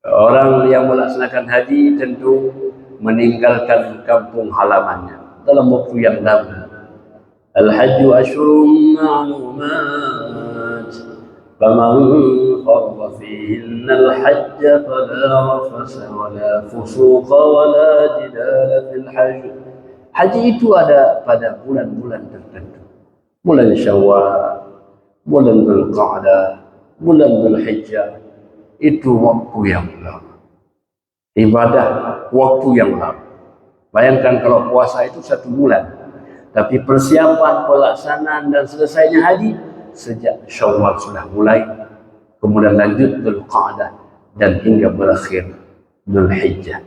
Orang yang melaksanakan haji tentu meninggalkan kampung halamannya dalam waktu yang lama. Al-hajju ashhurun ma'lumat, faman farada fihinna al-hajja fala rafasa wala fusuqa wala jidala fil hajj. Haji itu ada pada bulan-bulan tertentu. Bulan Syawal, bulan Dzulqa'dah, bulan Dzulhijjah. Itu waktu yang lama. Ibadah waktu yang lama. Bayangkan kalau puasa itu 1 bulan. Tapi persiapan, pelaksanaan dan selesainya haji sejak Syawal sudah mulai. Kemudian lanjut Dzulqa'dah dan hingga berakhir Dzulhijjah.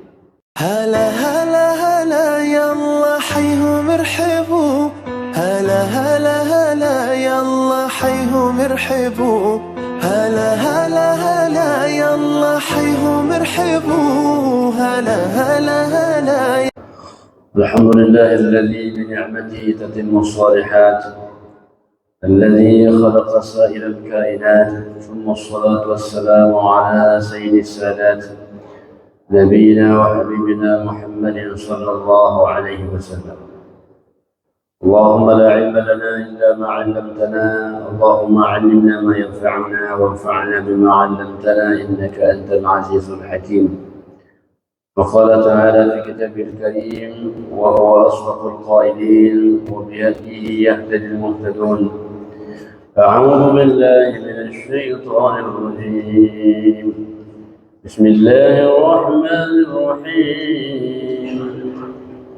هلا هلا هلا يلا حيهم ارحبوا هلا هلا هلا يلا حيهم ارحبوا هلا هلا هلا يلا حيهم ارحبوا هلا هلا هلا. الحمد لله الذي بنعمته تتم الصالحات، الذي خلق سائر الكائنات، ثم الصلاة والسلام على سيد السادات نبينا وحبيبنا محمد صلى الله عليه وسلم. اللهم لا علم لنا إلا ما علمتنا، اللهم علمنا ما ينفعنا وانفعنا بما علمتنا إنك أنت العزيز الحكيم. وقال تعالى في كتابه الكريم وهو أصدق القائلين وبهديه يهتدي المهتدون. أعوذ بالله من الشيطان الرجيم. بسم الله الرحمن الرحيم.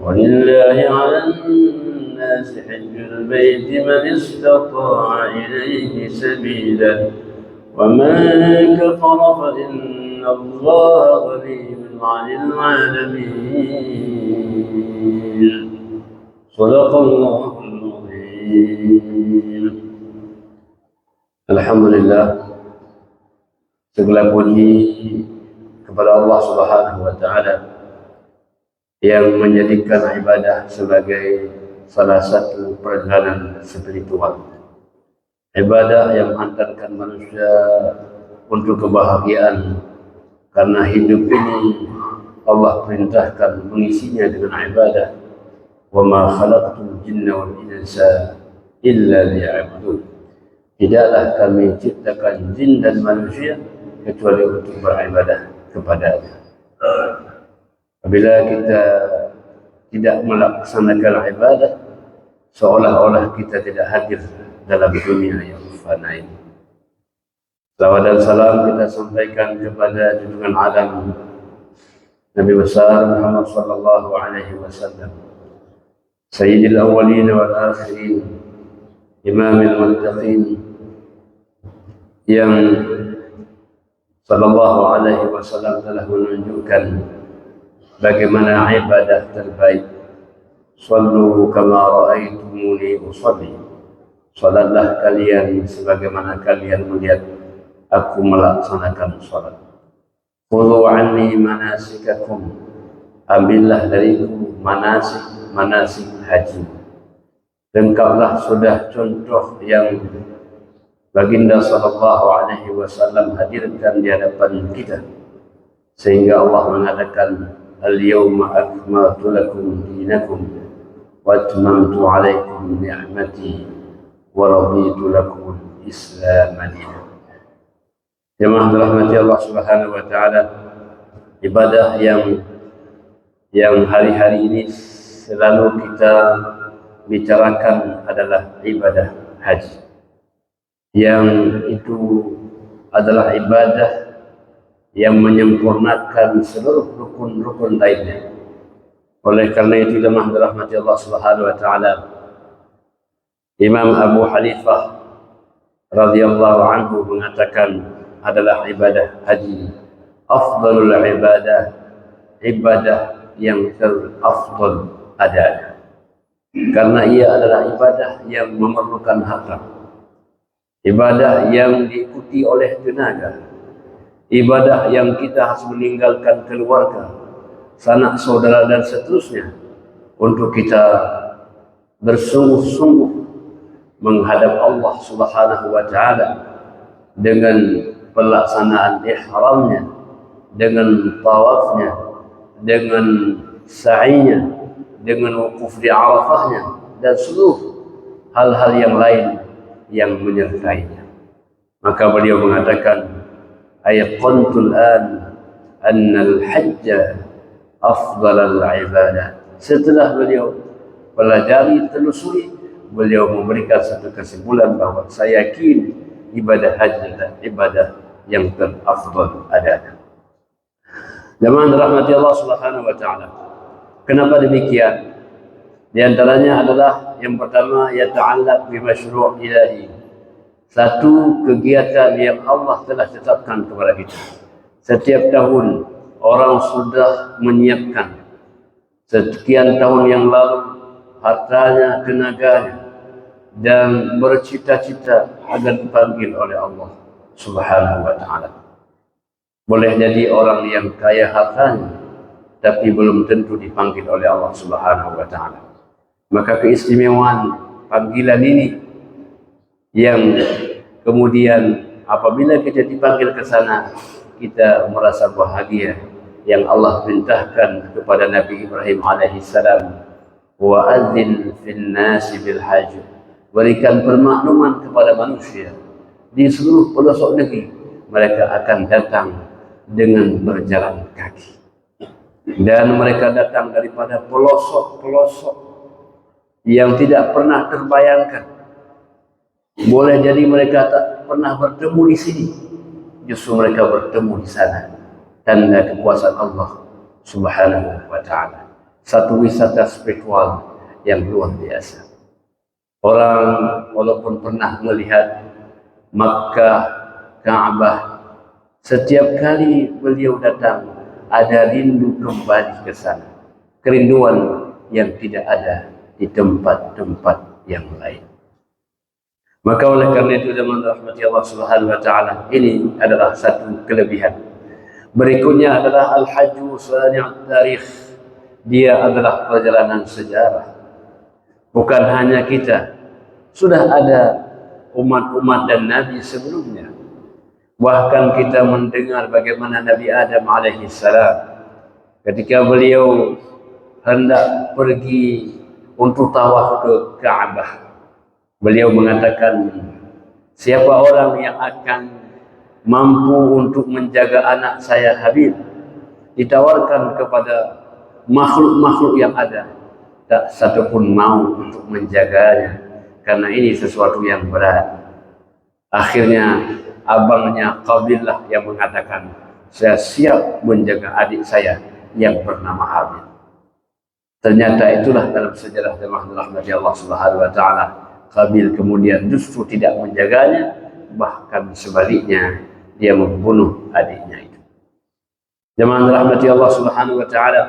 ولله على الناس حج البيت من استطاع إليه سبيلا ومن كفر فإن الله غني عن العالمين. صدق الله العظيم. Alhamdulillah, segala puji kepada Allah Subhanahu wa taala yang menjadikan ibadah sebagai salah satu perjalanan spiritual. Ibadah yang menghantarkan manusia untuk kebahagiaan, karena hidup ini Allah perintahkan mengisinya dengan ibadah. Wa ma khalaqtul jinna wal insa illa liya'budun. Tidaklah kami ciptakan jin dan manusia kecuali untuk beribadah kepada-Nya. Apabila kita tidak melaksanakan ibadah, seolah-olah kita tidak hadir dalam dunia yang fana ini. Salawat dan salam kita sampaikan kepada junjungan alam Nabi besar Muhammad sallallahu alaihi wasallam, Sayyidil awwalin wal akhirin, Imamil muttaqin, yang sallallahu alaihi wasallam telah menunjukkan bagaimana ibadah terbaik. Sallu kama ra'aitumuni usalli. Salatlah kalian sebagaimana kalian melihat aku melaksanakan salat. Khudhu anni manasikakum. Ambillah dariku manasik haji. Lengkaplah sudah contoh yang Baginda sallallahu alaihi wasallam hadirkan di hadapan kita, sehingga Allah mengatakan al-yawma akmaltu lakum dinakum wa atmamtu alaikum ni'mati wa raditu lakum al-islam dinan. Jemaah dirahmati Allah Subhanahu wa taala, ibadah yang hari-hari ini selalu kita bicarakan adalah ibadah haji, yang itu adalah ibadah yang menyempurnakan seluruh rukun-rukun lainnya. Oleh karena itu, jemaah dirahmati Allah Subhanahu wa taala, Imam Abu Hanifah radhiyallahu anhu mengatakan adalah ibadah haji afdalul ibadah yang terafdal ada, karena ia adalah ibadah yang memerlukan harta, ibadah yang diikuti oleh tenaga, ibadah yang kita harus meninggalkan keluarga, sanak saudara dan seterusnya untuk kita bersungguh-sungguh menghadap Allah Subhanahu wa taala dengan pelaksanaan ihramnya, dengan tawafnya, dengan sa'inya, dengan wukuf di Arafahnya, dan seluruh hal-hal yang lain yang menyertainya. Maka beliau mengatakan, ayaqantul an annal hajja afdalal ibadah. Setelah beliau pelajari, telusuri, beliau memberikan satu kesimpulan bahwa saya yakin ibadah haji adalah ibadah yang terafdal ada. Jemaah dirahmati Allah Subhanahu wa taala. Kenapa demikian? Di antaranya adalah yang pertama, yata'allaq bi masyru' ilahi. Satu kegiatan yang Allah telah tetapkan kepada kita. Setiap tahun orang sudah menyiapkan sekian tahun yang lalu hartanya, tenaganya, dan bercita-cita agar dipanggil oleh Allah Subhanahu wa taala. Boleh jadi orang yang kaya hartanya, tapi belum tentu dipanggil oleh Allah Subhanahu wa taala. Maka keistimewaan panggilan ini yang kemudian apabila kita dipanggil ke sana, kita merasa bahagia, yang Allah perintahkan kepada Nabi Ibrahim alaihissalam, wa adzin fil nasi bil hajj, berikan permakluman kepada manusia di seluruh pelosok negeri, mereka akan datang dengan berjalan kaki, dan mereka datang daripada pelosok-pelosok yang tidak pernah terbayangkan. Boleh jadi mereka tak pernah bertemu di sini, justru mereka bertemu di sana. Tanda kekuasaan Allah Subhanahu wa taala. Satu wisata spiritual yang luar biasa. Orang walaupun pernah melihat Makkah, Ka'bah, setiap kali beliau datang ada rindu kembali ke sana. Kerinduan yang tidak ada di tempat-tempat yang lain. Maka oleh karena itu, jemaah rahmati Allah Subhanahu wa taala, ini adalah satu kelebihan. Berikutnya adalah al-hajju sani'ut tarikh. Dia adalah perjalanan sejarah. Bukan hanya kita, sudah ada umat-umat dan nabi sebelumnya. Bahkan kita mendengar bagaimana Nabi Adam alaihissalam ketika beliau hendak pergi untuk tawaf ke Ka'bah, beliau mengatakan, siapa orang yang akan mampu untuk menjaga anak saya Habil? Ditawarkan kepada makhluk-makhluk yang ada, tak satu pun mau untuk menjaganya, karena ini sesuatu yang berat. Akhirnya abangnya Qabilah yang mengatakan, saya siap menjaga adik saya yang bernama Habil. Ternyata itulah dalam sejarah jemaah rahmati Allah Subhanahu wa taala, Qabil kemudian justru tidak menjaganya, bahkan sebaliknya dia membunuh adiknya itu. Jemaah rahmati Allah Subhanahu wa taala,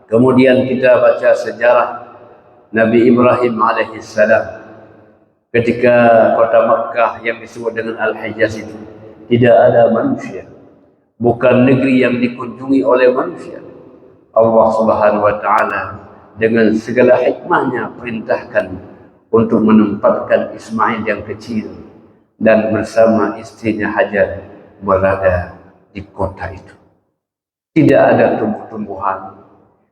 kemudian kita baca sejarah Nabi Ibrahim alaihissalam. Ketika kota Makkah yang disebut dengan Al-Hijaz itu tidak ada manusia, bukan negeri yang dikunjungi oleh manusia, Allah Subhanahu wa taala dengan segala hikmahnya perintahkan untuk menempatkan Ismail yang kecil dan bersama istrinya Hajar berada di kota itu. Tidak ada tumbuh-tumbuhan,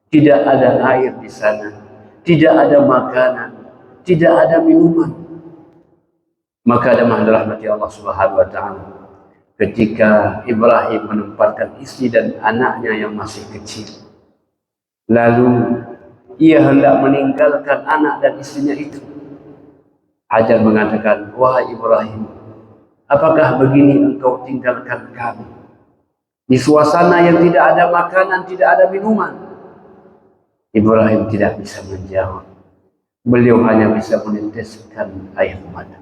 tidak ada air di sana, tidak ada makanan, tidak ada minuman. Maka jemaah dirahmati Allah Subhanahu wa taala, ketika Ibrahim menempatkan istri dan anaknya yang masih kecil, lalu ia hendak meninggalkan anak dan istrinya itu, Hajar mengatakan, wahai Ibrahim, apakah begini engkau tinggalkan kami di suasana yang tidak ada makanan, tidak ada minuman? Ibrahim tidak bisa menjawab. Beliau hanya bisa meneteskan air mata.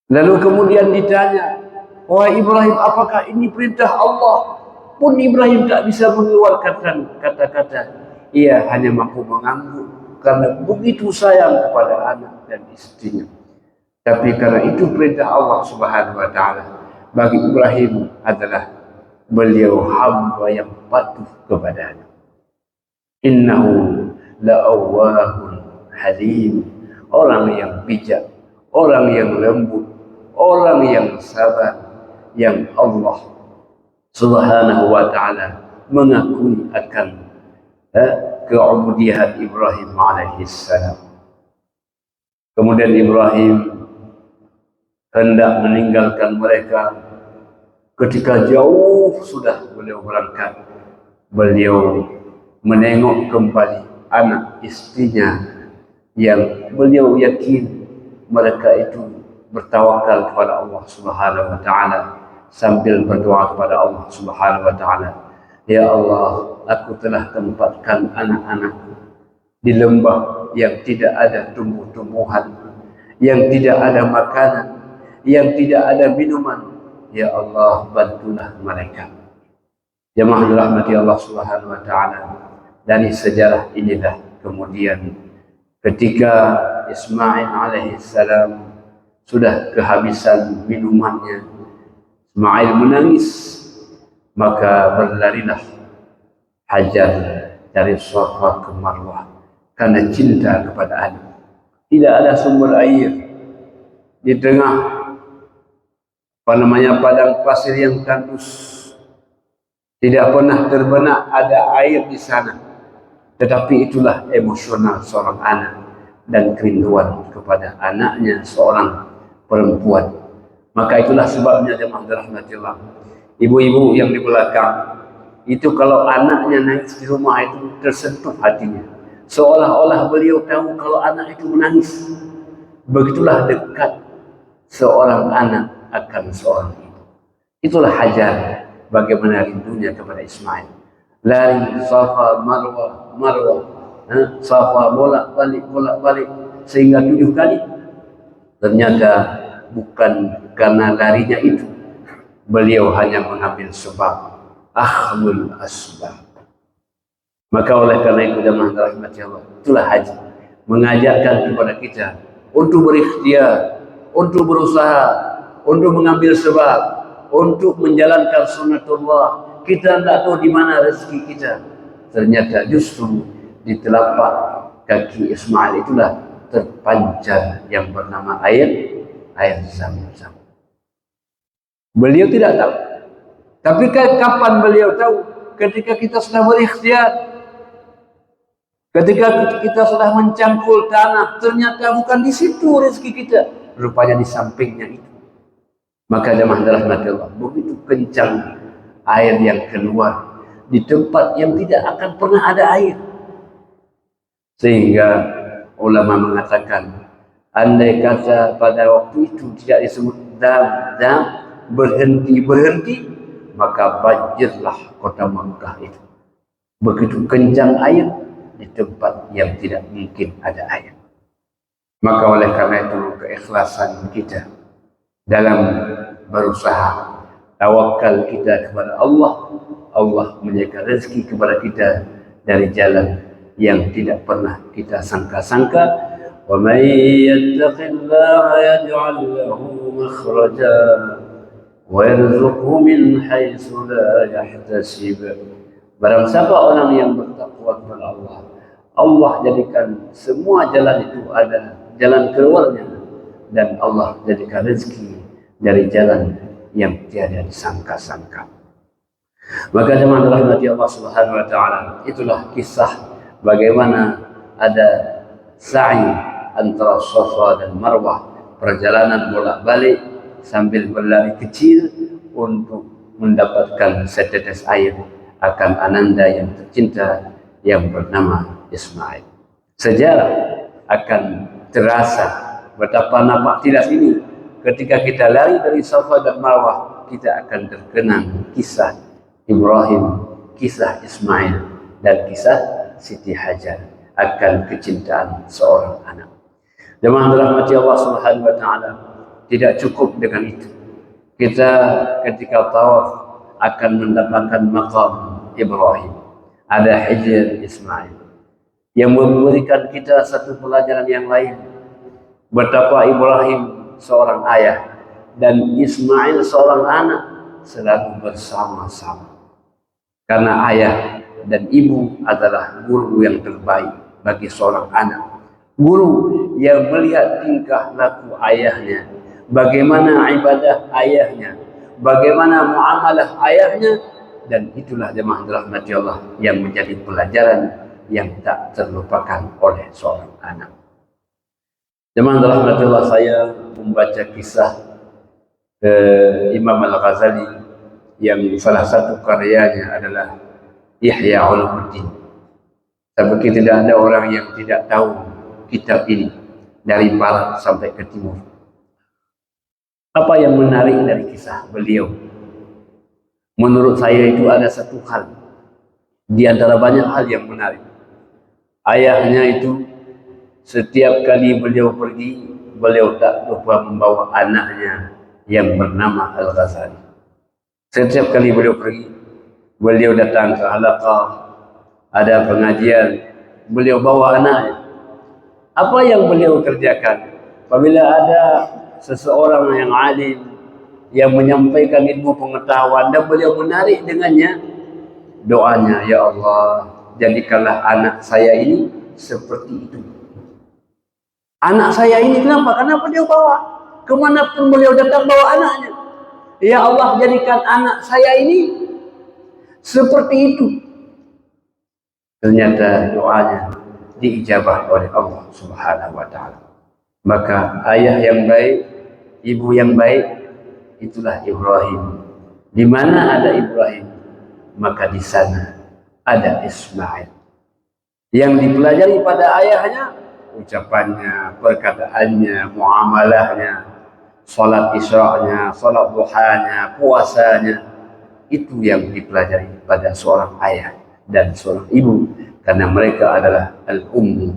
Lalu kemudian ditanya, wahai Ibrahim, apakah ini perintah Allah? Pun Ibrahim tak bisa mengeluarkan kata-kata. Ia hanya mampu mengangguk karena begitu sayang kepada anak dan istrinya. Tapi karena itu perintah Allah Subhanahu wa taala, bagi Ibrahim adalah beliau hamba yang patuh kepadanya. Innahu la'awwahun halim, orang yang bijak, orang yang lembut, orang yang sabar, yang Allah Subhanahu wa ta'ala mengakui akan keubudiyyah Ibrahim alaihissalam. Kemudian Ibrahim hendak meninggalkan mereka. Ketika jauh sudah beliau berangkat, beliau menengok kembali anak istrinya yang beliau yakin mereka itu bertawakal kepada Allah Subhanahu wa ta'ala, sambil berdoa kepada Allah Subhanahu wa ta'ala, ya Allah, aku telah tempatkan anak-anakku di lembah yang tidak ada tumbuh-tumbuhan, yang tidak ada makanan, yang tidak ada minuman. Ya Allah, bantulah mereka. Jemaah dirahmati Allah Subhanahu wa ta'ala. Dari sejarah inilah kemudian ketika Ismail alaihissalam sudah kehabisan minumannya, Ismail menangis, maka berlarilah Hajar dari Safa ke Marwah karena cinta kepada anak. Tidak ada sumber air di tengah padang pasir yang tandus, tidak pernah terbenak ada air di sana. Tetapi itulah emosional seorang anak dan kerinduan kepada anaknya, seorang perempuan. Maka itulah sebabnya jemaah rahmatillah, ibu-ibu yang di belakang itu kalau anaknya nangis di rumah itu tersentuh hatinya, seolah-olah beliau tahu kalau anak itu menangis. Begitulah dekat seorang anak akan seorang ibu. Itulah Hajar bagaimana rindunya kepada Ismail. Lari Safa Marwah, Safa bolak-balik sehingga 7 kali. Ternyata bukan karena larinya itu, beliau hanya mengambil sebab, akhlul asbab. Maka oleh karena itu jemaah rahmati Allah, itulah haji mengajarkan kepada kita untuk berikhtiar, untuk berusaha, untuk mengambil sebab, untuk menjalankan sunnatullah. Kita tidak tahu di mana rezeki kita. Ternyata justru di telapak kaki Ismail itulah terpancar yang bernama air Zam-Zam. Beliau tidak tahu. Tapi kapan beliau tahu? Ketika kita sudah berikhtiar, ketika kita sudah mencangkul tanah, ternyata bukan di situ rezeki kita, rupanya di sampingnya itu. Maka jemaah rahmatillah, begitu kencang air yang keluar di tempat yang tidak akan pernah ada air, sehingga ulama mengatakan, andai kata pada waktu itu tidak disebut dam berhenti, maka banjirlah kota Makkah itu. Begitu kencang air di tempat yang tidak mungkin ada air. Maka oleh karena itu keikhlasan kita dalam berusaha, tawakal kita kepada Allah, Allah menyediakan rezeki kepada kita dari jalan yang tidak pernah kita sangka-sangka. Wa may yattaqillaha yaj'al lahu makhraja wa yarzuqhu min haitsu la yahtasib. Barang siapa orang yang bertakwa kepada Allah, Allah jadikan semua jalan itu ada jalan keluarnya, dan Allah jadikan rezeki dari jalan yang tiada disangka-sangka. Maka jemaah rahmati Allah Subhanahu wa ta'ala, itulah kisah bagaimana ada sa'i antara Safa dan Marwah, perjalanan bolak-balik sambil berlari kecil untuk mendapatkan setetes air akan ananda yang tercinta yang bernama Ismail. Sejarah akan terasa betapa nampak tidak ini. Ketika kita lari dari Safa dan Marwah, kita akan terkenang kisah Ibrahim, kisah Ismail, dan kisah Siti Hajar akan kecintaan seorang anak. Jemaah dirahmati Allah Subhanahu wa ta'ala, tidak cukup dengan itu. Kita ketika tawaf akan mendapatkan maqam Ibrahim, ada Hajar Ismail, yang memberikan kita satu pelajaran yang lain, betapa Ibrahim seorang ayah dan Ismail seorang anak selalu bersama-sama. Karena ayah dan ibu adalah guru yang terbaik bagi seorang anak. Guru yang melihat tingkah laku ayahnya, bagaimana ibadah ayahnya, bagaimana muamalah ayahnya, dan itulah jemaah dirahmati Allah yang menjadi pelajaran yang tak terlupakan oleh seorang anak. Jemaah dirahmati Allah, saya membaca kisah Imam Al-Ghazali yang salah satu karyanya adalah Ihya Ulumuddin. Saya pikir tidak ada orang yang tidak tahu kitab ini dari barat sampai ke timur. Apa yang menarik dari kisah beliau? Menurut saya itu ada satu hal di antara banyak hal yang menarik. Ayahnya itu setiap kali beliau pergi, beliau tak lupa membawa anaknya yang bernama Al-Ghazali. Setiap kali beliau pergi, beliau datang ke halaqah, ada pengajian, beliau bawa anaknya. Apa yang beliau kerjakan? Apabila ada seseorang yang alim yang menyampaikan ilmu pengetahuan dan beliau menarik dengannya, doanya, ya Allah, jadikanlah anak saya ini seperti itu. Anak saya ini kenapa? Karena beliau bawa kemanapun beliau datang bawa anaknya. Ya Allah, jadikan anak saya ini seperti itu. Ternyata doanya diijabah oleh Allah Subhanahu wa Ta'ala. Maka ayah yang baik, ibu yang baik, itulah Ibrahim. Di mana ada Ibrahim, maka di sana ada Ismail. Yang dipelajari pada ayahnya, ucapannya, perkataannya, muamalahnya, salat isyra'nya, salat duhanya, puasanya, itu yang dipelajari pada seorang ayah dan seorang ibu, karena mereka adalah al-ummu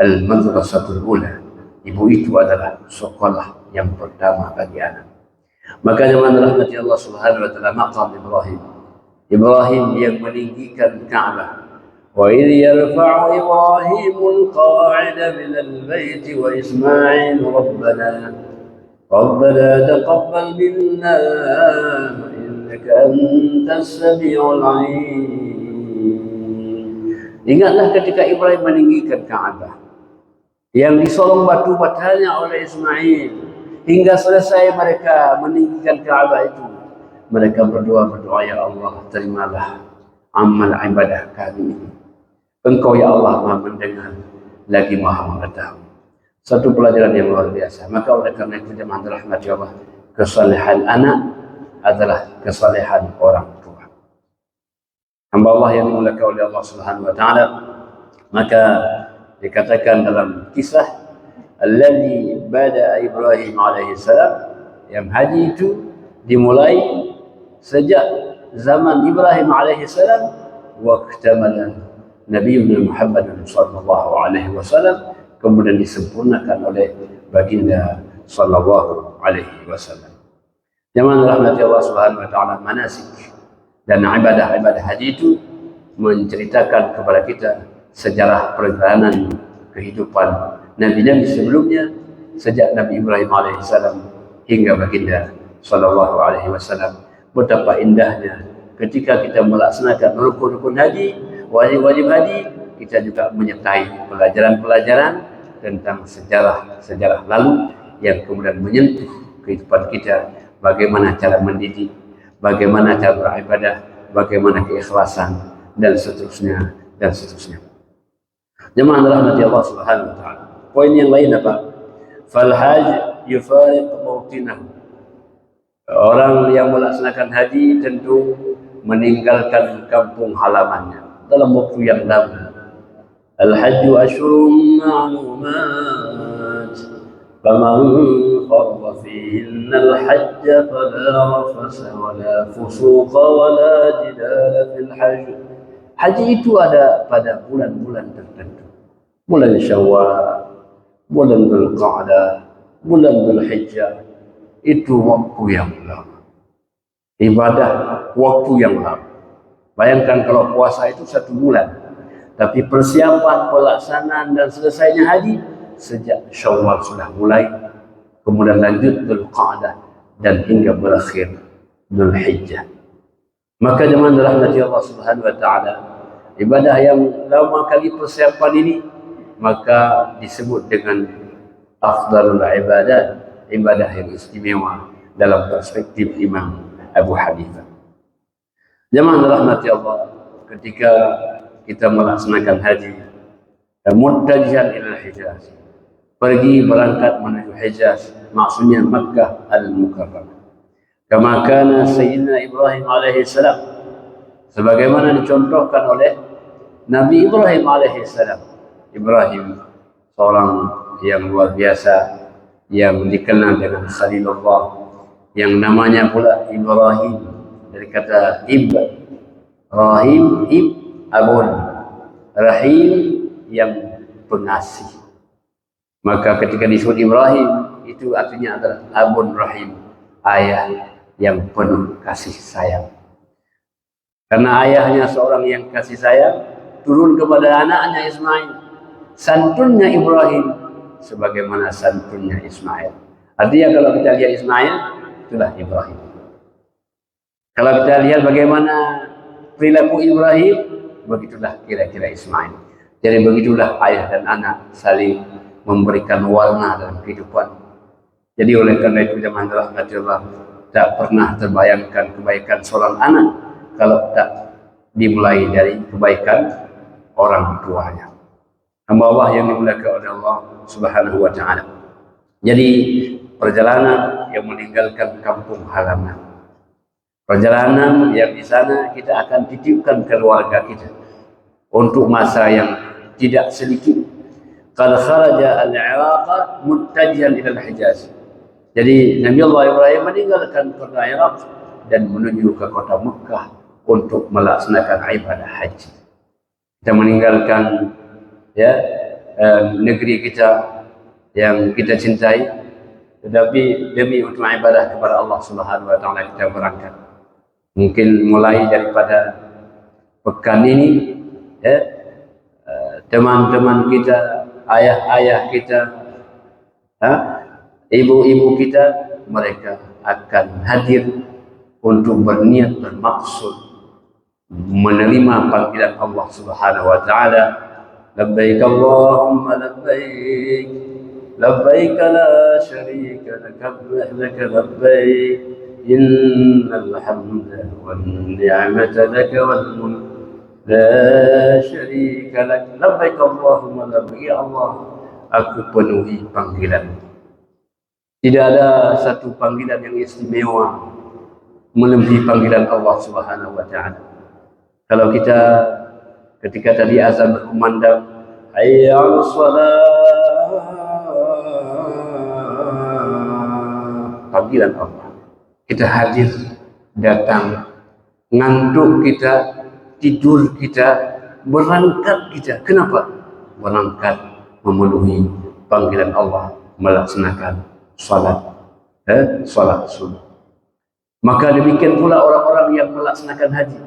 al-madrasatul ula. Ibu itu adalah sekolah yang pertama bagi anak. Maka zaman rahmati Allah Subhanahu wa Ta'ala, maqam Ibrahim, Ibrahim yang meninggikan Ka'bah. Wa idh yarfa'u Ibrahimul qawa'ida minal baiti wa Ismail Rabbana taqabbal minna innaka antas sami'ul 'alim. Ingatlah ketika Ibrahim meninggikan Ka'bah yang disolong batu-batanya oleh Ismail, hingga selesai mereka meninggikan Ka'bah itu, mereka berdoa, ya Allah, terimalah amal ibadah kami ini. Engkau ya Allah Maha mendengar lagi Maha mengetahui. Satu pelajaran yang luar biasa. Maka oleh karena itu jemaah dirahmati Allah, kesalehan anak adalah kesalehan orang tua. Hamba Allah yang dimuliakan oleh Allah Subhanahu wa Ta'ala, maka dikatakan dalam kisah alladzi bada Ibrahim alaihi salam, yang haji itu dimulai sejak zaman Ibrahim alaihi salam, waqtamala Nabiyyuna Muhammad sallallahu alaihi wasallam, kemudian disempurnakan oleh baginda sallallahu alaihi wasallam. Jemaah rahmati Allah Subhanahu wa Ta'ala, manasik dan ibadah-ibadah haji itu menceritakan kepada kita sejarah perjalanan kehidupan nabi-nabi sebelumnya, sejak Nabi Ibrahim alaihissalam hingga baginda sallallahu alaihi wasallam. Betapa indahnya ketika kita melaksanakan rukun-rukun haji, wajib-wajib haji, kita juga menyertai pelajaran-pelajaran tentang sejarah lalu yang kemudian menyentuh kehidupan kita, bagaimana cara mendidik, bagaimana cara beribadah, bagaimana keikhlasan, dan seterusnya dan seterusnya. Jemaah dirahmati Allah Subhanahu wa Ta'ala. Poin yang lain apa? Fal haj yufariq mawtinahu. Orang yang melaksanakan haji tentu meninggalkan kampung halamannya dalam waktu yang lama. Al hajju ashhurun ma'lumat. Faman farada fihinna al hajj fala rafasa wala fusuqa wala jidala fil hajj. Haji itu ada pada bulan-bulan tertentu. Bulan Syawal, bulan Dzulqa'dah, bulan Dzulhijjah. Itu waktu yang lama. Ibadah waktu yang lama. Bayangkan kalau puasa itu 1 bulan. Tapi persiapan, pelaksanaan dan selesainya haji sejak Syawal sudah mulai. Kemudian lanjut Dzulqa'dah dan hingga berakhir Dzulhijjah. Maka jemaah dirahmati Allah Subhanahu wa Ta'ala, ibadah yang lama kali persiapan ini maka disebut dengan afdalul ibadat, ibadah yang istimewa dalam perspektif Imam Abu Hanifah. Jemaah rahmati Allah, ketika kita melaksanakan haji, muttajihan ila Hijaz, pergi berangkat menuju Hijaz, maksudnya Makkah Al-Mukarramah. Kama kana Sayyidina Ibrahim alaihi salam, sebagaimana dicontohkan oleh Nabi Ibrahim alaihi salam. Ibrahim seorang yang luar biasa, yang dikenal dengan Khalilullah, yang namanya pula Ibrahim dari kata Ibrahim, abun, rahim, yang pengasih. Maka ketika disebut Ibrahim, itu artinya adalah abun rahim, ayah yang penuh kasih sayang. Karena ayahnya seorang yang kasih sayang, turun kepada anaknya Ismail. Santunnya Ibrahim sebagaimana santunnya Ismail. Artinya kalau kita lihat Ismail, itulah Ibrahim. Kalau kita lihat bagaimana perilaku Ibrahim, begitulah kira-kira Ismail. Jadi begitulah ayah dan anak saling memberikan warna dalam kehidupan. Jadi oleh karena itu jemaah rahmatullah, tak pernah terbayangkan kebaikan seorang anak kalau tak dimulai dari kebaikan orang tuanya. Hamba Allah yang dimuliakan oleh Allah Subhanahu wa taala. Jadi perjalanan yang meninggalkan kampung halaman. Perjalanan yang di sana kita akan titipkan keluarga kita untuk masa yang tidak sedikit. Qad kharaja al-Iraq muttajihan ila al-Hijaz. Jadi Nabi Allah Ibrahim meninggalkan kota Iraq dan menuju ke kota Mekah untuk melaksanakan ibadah haji. Kita meninggalkan negeri kita yang kita cintai, tetapi demi untuk ibadah kepada Allah Subhanahu wa taala kita berangkat. Mungkin mulai daripada pekan ini, teman-teman kita, ayah-ayah kita, ibu-ibu kita, mereka akan hadir untuk berniat bermaksud menerima panggilan Allah Subhanahu wa taala. Labbaik Allahumma labbaik, labbaik la syarika laka labbaik, innal hamda wan ni'mata laka wal mulk la syarika lak. Labbaik Allahumma labbaik, ya Allah, aku penuhi panggilan. Tidak ada satu panggilan yang istimewa melebihi panggilan Allah Subhanahu wa taala. Kalau kita ketika tadi azan berkumandang, hayya 'alas shalah, panggilan Allah. Kita hadir, datang, ngantuk kita, tidur kita, berangkat kita. Kenapa? Berangkat memenuhi panggilan Allah, melaksanakan salat sunnah. Maka demikian pula orang-orang yang melaksanakan haji.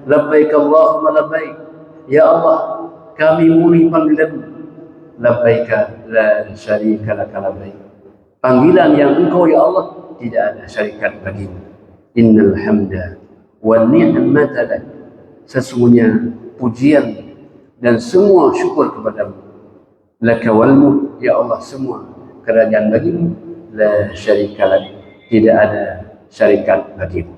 Labbaik Allahumma labbaik, ya Allah, kami memenuhi panggilan-Mu. Labbaik la syarika laka labbaik, panggilan yang Engkau ya Allah tidak ada syarikat bagimu. Innal hamda wan ni'mata lak, sesungguhnya pujian dan semua syukur kepadamu. Laka wal mulk, ya Allah, semua kerajaan bagimu. La syarika lak, tidak ada syarikat bagimu.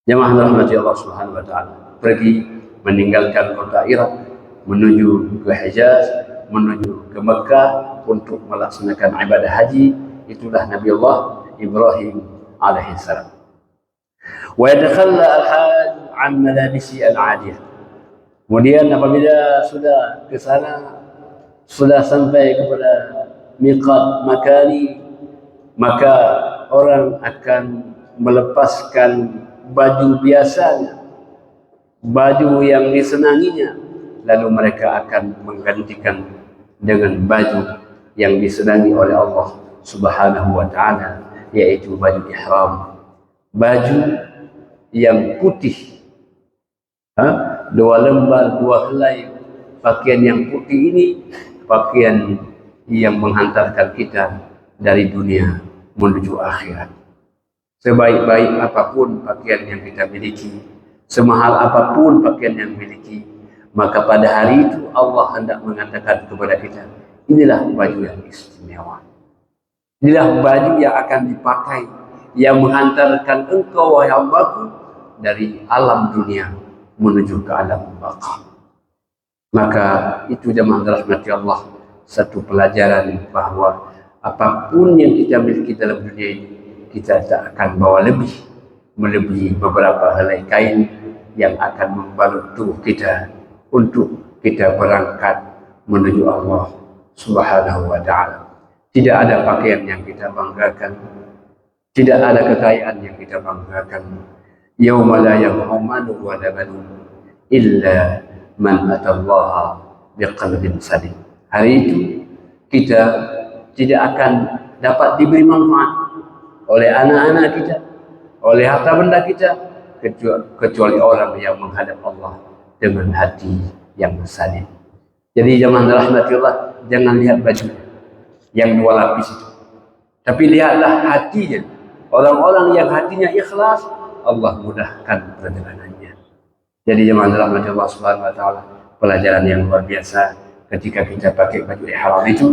Jemaah rahmati Allah Subhanahu wa taala, pergi meninggalkan kota Irak menuju ke Hijaz, menuju ke Mekah untuk melaksanakan ibadah haji. Itulah Nabi Allah Ibrahim alaihi salam. Wa yatakhalla al-hajj an malabisi al-'adiyah. Kemudian apabila sudah ke sana, sudah sampai kepada miqat makani, maka orang akan melepaskan baju biasanya, baju yang disenanginya, lalu mereka akan menggantikan dengan baju yang disenangi oleh Allah Subhanahu wa taala, yaitu baju ihram, baju yang putih, dua lembar, dua helai. Pakaian yang putih ini pakaian yang menghantarkan kita dari dunia menuju akhirat. Sebaik-baik apapun pakaian yang kita miliki, semahal apapun pakaian yang miliki, maka pada hari itu Allah hendak mengatakan kepada kita, inilah baju yang istimewa, inilah baju yang akan dipakai, yang menghantarkan engkau wahai hambaku dari alam dunia menuju ke alam baqa. Maka itu jemaah rahmati Allah, satu pelajaran bahwa apapun yang kita miliki dalam dunia ini, kita tak akan bawa melebihi beberapa helai kain yang akan membalut tubuh kita untuk kita berangkat menuju Allah Subhanahu wa ta'ala. Tidak ada pakaian yang kita banggakan, tidak ada kekayaan yang kita banggakan. Yauma la yanfa'u malun wa la banun illa man atallaha biqalbin salim. Hari itu kita tidak akan dapat diberi manfaat oleh anak-anak kita, oleh harta benda kita, kecuali orang yang menghadap Allah dengan hati yang salim. Jadi jangan rahmati Allah, jangan lihat baju yang 2 lapis itu, tapi lihatlah hatinya. Orang-orang yang hatinya ikhlas, Allah mudahkan perjalanannya. Jadi jangan rahmati Allah Subhanahu wa ta'ala, pelajaran yang luar biasa ketika kita pakai baju ihram itu,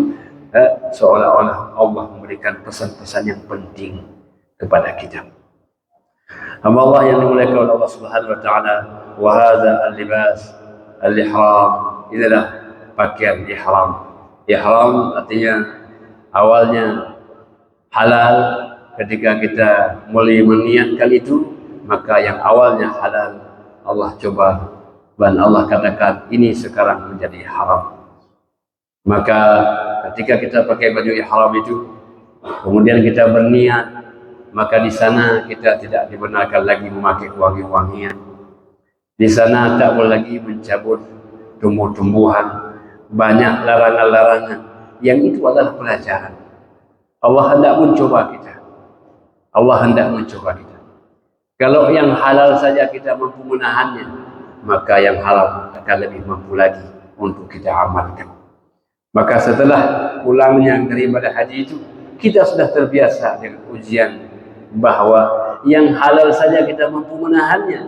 seolah-olah Allah memberikan pesan-pesan yang penting kepada kita. Hamba Allah yang dimuliakan oleh Allah Subhanahu wa ta'ala, wa hadza al-libas al-ihram, inilah pakaian ihram. Ihram artinya awalnya halal. Ketika kita mulai meniatkan itu, maka yang awalnya halal Allah coba dan Allah katakan ini sekarang menjadi haram. Maka ketika kita pakai baju ihram itu, kemudian kita berniat, maka di sana kita tidak dibenarkan lagi memakai wangi-wangian. Di sana tak boleh lagi mencabut tumbuh-tumbuhan, banyak larangan-larangan. Yang itu adalah pelajaran. Allah hendak mencoba kita. Allah hendak mencoba kita. Kalau yang halal saja kita mampu menahannya, maka yang haram akan lebih mampu lagi untuk kita amalkan. Maka setelah pulangnya daripada haji itu, kita sudah terbiasa dengan ujian bahwa yang halal saja kita mampu menahannya,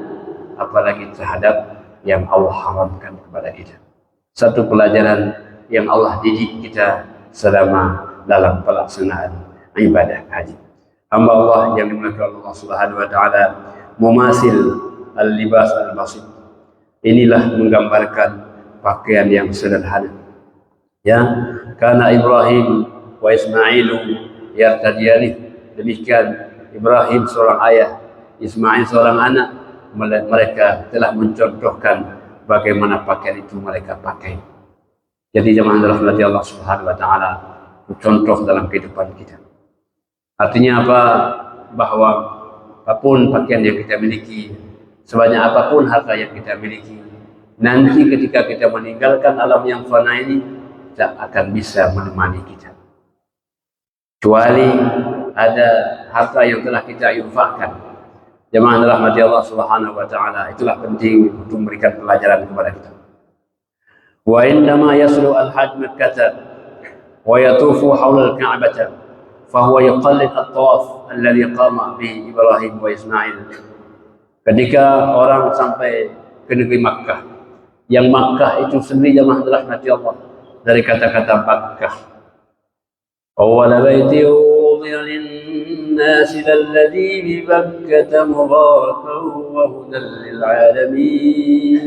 apalagi terhadap yang Allah haramkan kepada kita. Satu pelajaran yang Allah didik kita selama dalam pelaksanaan ibadah haji. Hamba Allah yang dimuliakan Allah Subhanahu wa ta'ala, mumasil al-libas al-basit, inilah menggambarkan pakaian yang sederhana. Ya, karena Ibrahim wa Ismailu yartadiyani, demikian Ibrahim seorang ayah, Ismail seorang anak, mereka telah mencontohkan bagaimana pakaian itu mereka pakai. Jadi jemaah rahmati Allah Subhanahu wa ta'ala, contoh dalam kehidupan kita. Artinya apa? Bahwa apapun pakaian yang kita miliki, sebanyak apapun harta yang kita miliki, nanti ketika kita meninggalkan alam yang fana ini, tak akan bisa menemani kita. Kecuali ada harta yang telah kita infakkan. Jemaah rahmati Allah Subhanahu wa ta'ala, itulah penting untuk memberikan pelajaran kepada kita. Wa indama yaslu al-hajj Makkah wa yatufu hawla al-Ka'bah fahuwa yuqallid at-tawaf alladhi qama bi Ibrahim wa Ismail. Ketika orang sampai ke negeri Makkah, yang Makkah itu sendiri jemaah rahmati Allah dari kata-kata Makkah. Awwala baiti wudi'a lin-nasi alladhi bi Makkah mubarakan wa hudan lil 'alamin.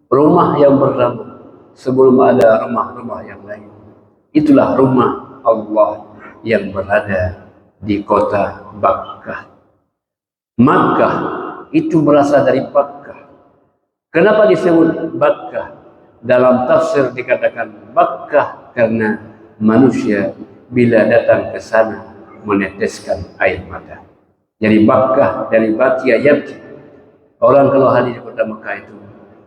Rumah yang pertama sebelum ada rumah-rumah yang lain, itulah rumah Allah yang berada di kota Makkah. Makkah itu berasal dari Makkah. Kenapa disebut Makkah? Dalam tafsir dikatakan Makkah karena manusia bila datang ke sana meneteskan air mata. Jadi Makkah dari bakia yabki. Orang kalau hadir di kota Makkah itu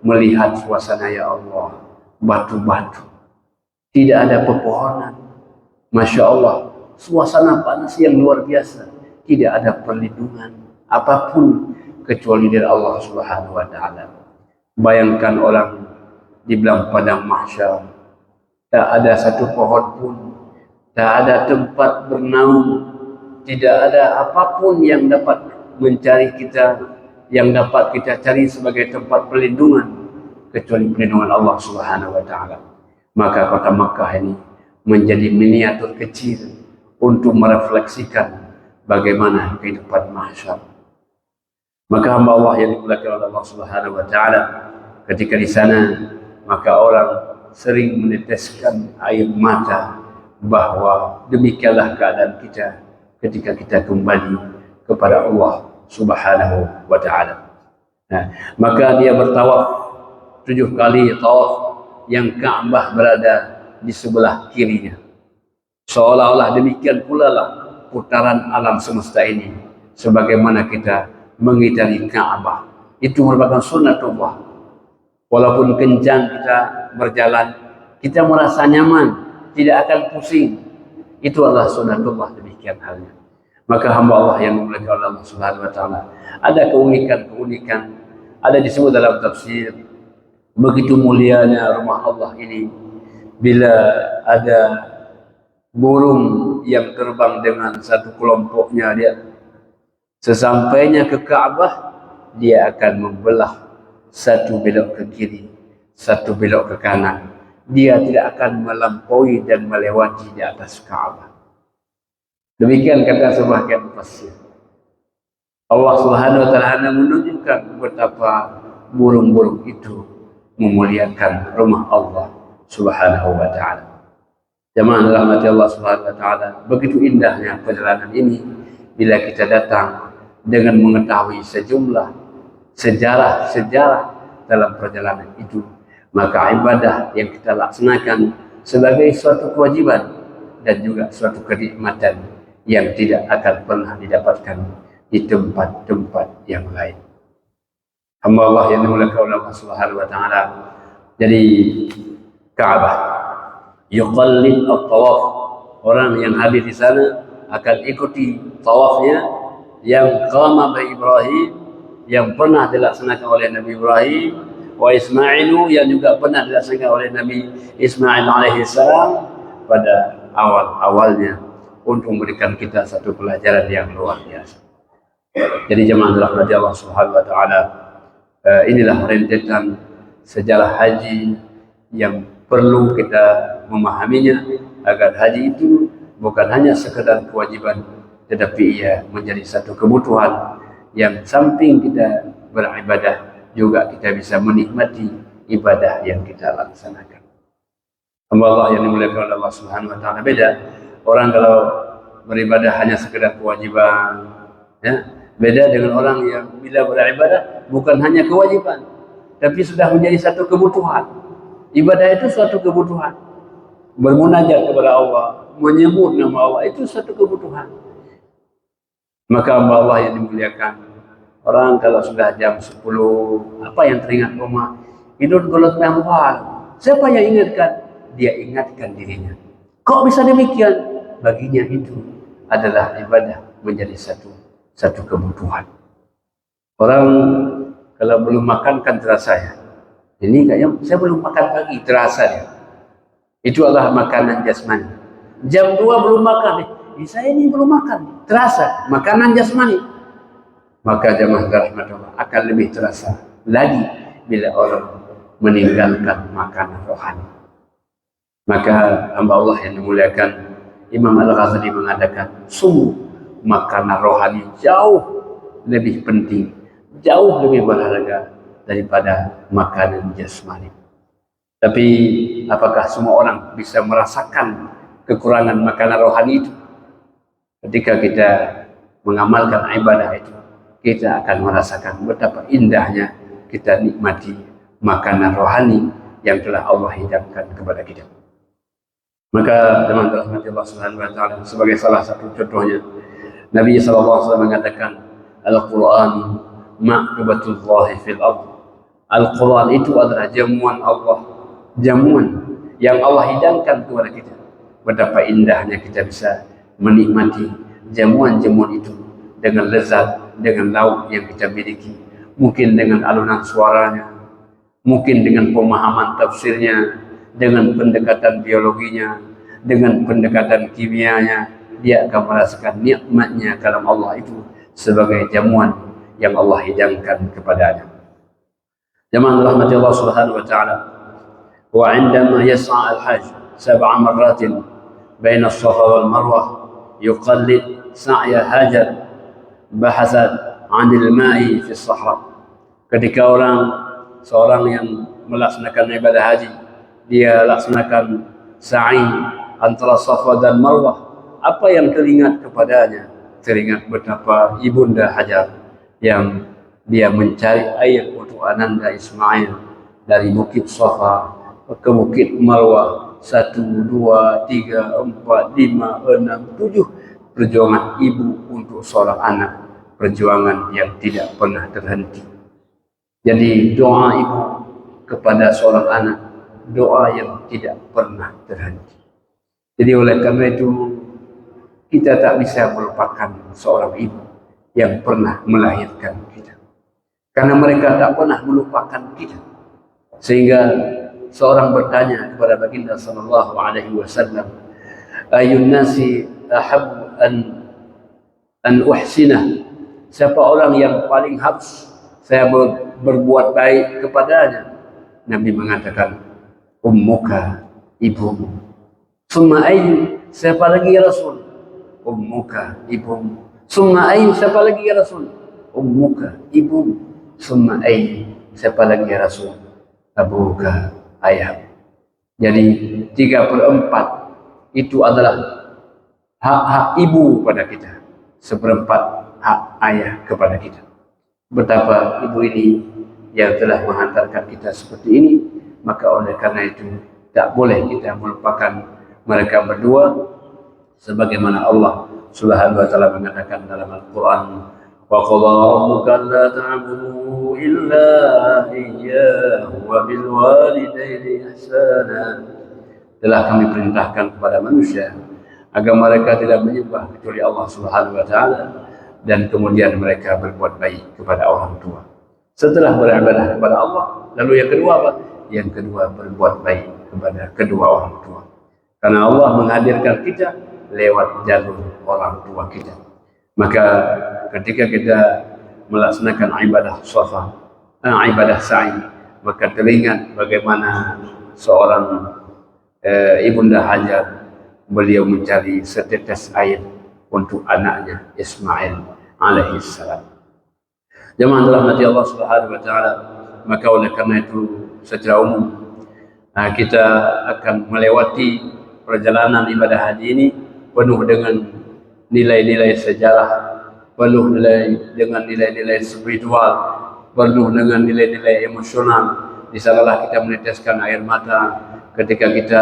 melihat suasana, ya Allah, batu-batu, tidak ada pepohonan. Masya Allah, suasana panas yang luar biasa, tidak ada perlindungan apapun kecuali dari Allah Subhanahu wa ta'ala. Bayangkan orang di belakang padang mahsyar, tak ada satu pohon pun, tak ada tempat bernaung, tidak ada apapun yang dapat mencari kita, yang dapat kita cari sebagai tempat perlindungan kecuali perlindungan Allah Subhanahu wa ta'ala. Maka kota Makkah ini menjadi miniatur kecil untuk merefleksikan bagaimana kehidupan mahsyar. Maka hamba Allah yang dimuliakan oleh Allah Subhanahu wa taala, ketika di sana maka orang sering meneteskan air mata bahwa demikianlah keadaan kita ketika kita kembali kepada Allah Subhanahu wa taala. Nah, maka dia bertawaf 7 kali tawaf yang Ka'bah berada di sebelah kirinya. Seolah-olah demikian pula lah putaran alam semesta ini, sebagaimana kita mengitari Ka'bah. Itu merupakan sunnatullah. Walaupun kencang kita berjalan, kita merasa nyaman, tidak akan pusing. Itu adalah sunnatullah, demikian halnya. Maka hamba Allah yang memuliakan Allah Subhanahu wa taala, ada keunikan-keunikan, ada disebut dalam tafsir, begitu mulianya rumah Allah ini bila ada burung yang terbang dengan satu kelompoknya dia. Sesampainya ke Ka'bah, dia akan membelah, satu belok ke kiri, satu belok ke kanan. Dia tidak akan melampaui dan melewati di atas Ka'bah. Demikian kata sebahagian mufassir. Allah Subhanahu wa taala menunjukkan betapa burung-burung itu memuliakan rumah Allah Subhanahu wa taala. Jemaah rahmati Allah Subhanahu wa taala, begitu indahnya perjalanan ini bila kita datang dengan mengetahui sejumlah sejarah-sejarah dalam perjalanan itu, maka ibadah yang kita laksanakan sebagai suatu kewajiban dan juga suatu kenikmatan yang tidak akan pernah didapatkan di tempat-tempat yang lain. Hamba Allah yang dimuliakan oleh Allah Subhanahu wa taala, jadi Ka'bah yuqallid at-tawaf, orang yang hadir di sana akan ikuti tawafnya yang qama bi Ibrahim, yang pernah dilaksanakan oleh Nabi Ibrahim, wa Ismailu, yang juga pernah dilaksanakan oleh Nabi Ismail alaihi salam pada awal-awalnya, untuk memberikan kita satu pelajaran yang luar biasa. Jadi jemaah rahmati Allah Subhanahu wa taala, inilah rentetan sejarah haji yang perlu kita memahaminya, agar haji itu bukan hanya sekedar kewajiban, tetapi ia menjadi satu kebutuhan yang samping kita beribadah, juga kita bisa menikmati ibadah yang kita laksanakan. Hamba Allah yang dimuliakan oleh Allah Subhanahu wa taala, beda orang kalau beribadah hanya sekedar kewajiban, ya, beda dengan orang yang bila beribadah bukan hanya kewajiban, tapi sudah menjadi satu kebutuhan. Ibadah itu suatu kebutuhan. Bermunajat kepada Allah, menyebut nama Allah, itu satu kebutuhan. Maka Allah yang dimuliakan, orang kalau sudah jam 10, apa yang teringat rumah? Hidup gelut mahal. Siapa yang ingatkan? Dia ingatkan dirinya. Kok bisa demikian? Baginya itu adalah ibadah menjadi satu kebutuhan. Orang kalau belum makan kan terasa ya. Ini kayaknya saya belum makan pagi, terasa ya. Itu adalah makanan jasmani. Jam 2 belum makan, saya ini belum makan, terasa makanan jasmani. Maka jemaah rahmatullah akan lebih terasa lagi bila orang meninggalkan makanan rohani. Maka hamba Allah yang dimuliakan, Imam Al-Ghazali mengatakan, sungguh makanan rohani jauh lebih penting, jauh lebih berharga daripada makanan jasmani. Tapi apakah semua orang bisa merasakan kekurangan makanan rohani itu? Ketika kita mengamalkan ibadah itu, kita akan merasakan betapa indahnya kita nikmati makanan rohani yang telah Allah hidangkan kepada kita. Maka teman-teman Allah Subhanahu wa taala, sebagai salah satu contohnya, Nabi SAW mengatakan, Al-Quran ma'rubatullah fil ardh. Al-Quran itu adalah jamuan Allah, jamuan yang Allah hidangkan kepada kita. Betapa indahnya kita bisa menikmati jamuan-jamuan itu dengan lezat, dengan lauk yang kita miliki, mungkin dengan alunan suaranya, mungkin dengan pemahaman tafsirnya, dengan pendekatan biologinya, dengan pendekatan kimianya. Dia akan merasakan nikmatnya kalam Allah itu sebagai jamuan yang Allah hidangkan kepadanya. Jemaah rahmati Allah Subhanahu wa taala, wa 'indama yas'a al-hajj 7 marratin baina as-safa wal marwah yuqallid sa'ya Hajar bahasat 'anil ma'i fi sahra. Ketika seorang yang melaksanakan ibadah haji, dia laksanakan sa'i antara Safa dan Marwah, apa yang teringat kepadanya? Teringat betapa ibunda Hajar yang dia mencari air untuk ananda Ismail dari bukit Safa ke bukit Marwah. 1, 2, 3, 4, 5, 6, 7 perjuangan ibu untuk seorang anak, perjuangan yang tidak pernah terhenti. Jadi doa ibu kepada seorang anak, doa yang tidak pernah terhenti. Jadi oleh karena itu kita tak bisa melupakan seorang ibu yang pernah melahirkan kita, karena mereka tak pernah melupakan kita. Sehingga seorang bertanya kepada baginda sallallahu alaihi wasallam, ayun nasi ahab an uhsinah, siapa orang yang paling harus saya berbuat baik kepadanya? Nabi mengatakan, ummuka, ibumu. Summa ayyu, siapa lagi ya Rasul? Ummuka, ibumu. Summa ayyu, siapa lagi ya Rasul? Ummuka, ibumu. Summa ayyu, siapa lagi ya Rasul? Abuka, ayah. Jadi 3/4 itu adalah hak-hak ibu pada kita, 1/4 hak ayah kepada kita. Betapa ibu ini yang telah menghantarkan kita seperti ini, maka oleh karena itu tak boleh kita melupakan mereka berdua, sebagaimana Allah Subhanahu wa taala mengatakan dalam Al-Qur'an, wa qala rabbuka alla ta'budu illa iyyahu wa bil walidayni ihsana. Telah kami perintahkan kepada manusia agar mereka tidak menyembah kecuali Allah Subhanahu wa taala, dan kemudian mereka berbuat baik kepada orang tua. Setelah beribadah kepada Allah, lalu yang kedua apa? Yang kedua berbuat baik kepada kedua orang tua. Karena Allah menghadirkan kita lewat jalur orang tua kita. Maka ketika kita melaksanakan ibadah Safa, ibadah sa'i, maka teringat bagaimana seorang ibunda Hajar, beliau mencari setetes air untuk anaknya Ismail alaihissalam. Jemaah dirahmati Allah Subhanahu wa taala, maka oleh karena itu secara umum kita akan melewati perjalanan ibadah haji ini penuh dengan nilai-nilai sejarah, penuh dengan nilai-nilai spiritual, penuh dengan nilai-nilai emosional. Di sanalah kita meneteskan air mata ketika kita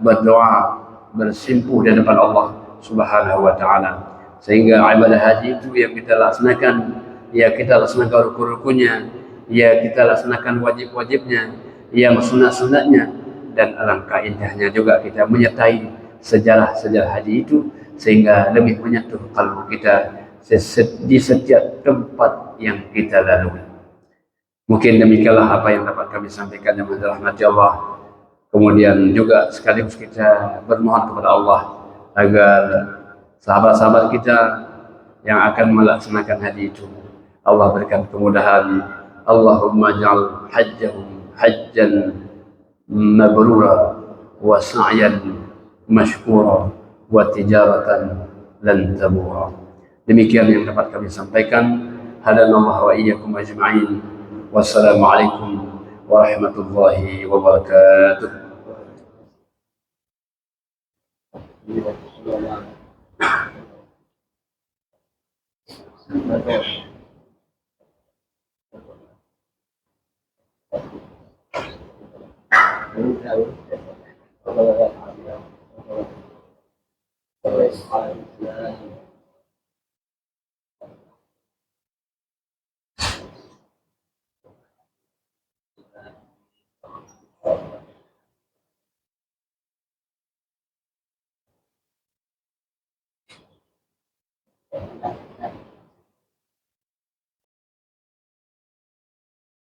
berdoa, bersimpuh di depan Allah Subhanahu wa taala. Sehingga ibadah haji itu yang kita laksanakan, ya kita laksanakan rukun-rukunnya, ya kita laksanakan wajib-wajibnya, yang sunat-sunatnya, dan alangkah indahnya juga kita menyertai sejarah-sejarah haji itu, sehingga lebih menyentuh kalbu kita di setiap tempat yang kita lalui. Mungkin demikianlah apa yang dapat kami sampaikan yang dirahmati Allah. Kemudian juga sekaligus kita bermohon kepada Allah agar sahabat-sahabat kita yang akan melaksanakan haji itu, Allah berikan kemudahan. Allahumma ja'al hajjahum hajjan mabrura wa sa'yan mashkura wa tijaratan lan tabura. Demikian yang dapat kami sampaikan. Hadanallahu wa iyyakum ajma'in. Wassalamualaikum warahmatullahi wabarakatuh.